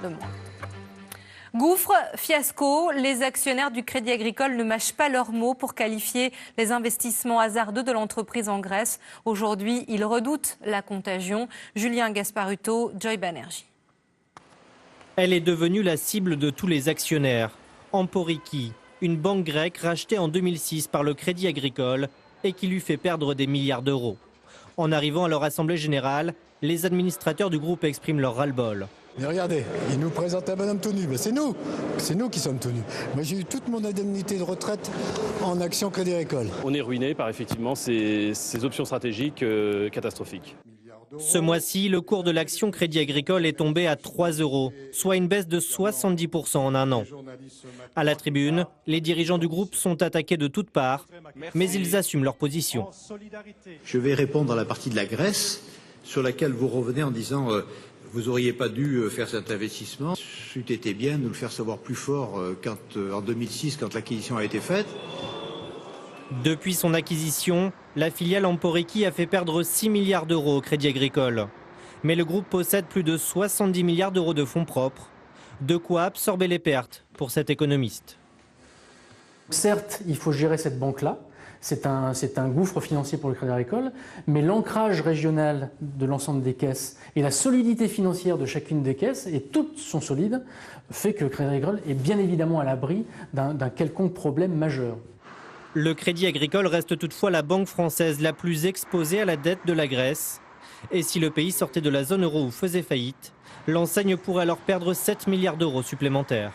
de moins. Gouffre, fiasco, les actionnaires du Crédit Agricole ne mâchent pas leurs mots pour qualifier les investissements hasardeux de l'entreprise en Grèce. Aujourd'hui, ils redoutent la contagion. Julien Gasparuto, Joy Banerjee. Elle est devenue la cible de tous les actionnaires. Amporiki, une banque grecque rachetée en 2006 par le Crédit Agricole et qui lui fait perdre des milliards d'euros. En arrivant à leur assemblée générale, les administrateurs du groupe expriment leur ras-le-bol. Mais regardez, ils nous présentent un bonhomme tout nu. Ben c'est nous qui sommes tout nus. Moi j'ai eu toute mon indemnité de retraite en action Crédit Agricole. On est ruiné par effectivement ces options stratégiques catastrophiques. Ce mois-ci, le cours de l'action Crédit Agricole est tombé à 3 €, soit une baisse de 70% en un an. À la tribune, les dirigeants du groupe sont attaqués de toutes parts, mais ils assument leur position. Je vais répondre à la partie de la Grèce sur laquelle vous revenez en disant vous n'auriez pas dû faire cet investissement. C'eût été bien de nous le faire savoir plus fort en 2006 quand l'acquisition a été faite. Depuis son acquisition, la filiale Amporiki a fait perdre 6 milliards d'euros au Crédit Agricole. Mais le groupe possède plus de 70 milliards d'euros de fonds propres. De quoi absorber les pertes pour cet économiste. Certes, il faut gérer cette banque-là. C'est un gouffre financier pour le Crédit Agricole, mais l'ancrage régional de l'ensemble des caisses et la solidité financière de chacune des caisses, et toutes sont solides, fait que le Crédit Agricole est bien évidemment à l'abri d'un quelconque problème majeur. Le Crédit Agricole reste toutefois la banque française la plus exposée à la dette de la Grèce. Et si le pays sortait de la zone euro ou faisait faillite, l'enseigne pourrait alors perdre 7 milliards d'euros supplémentaires.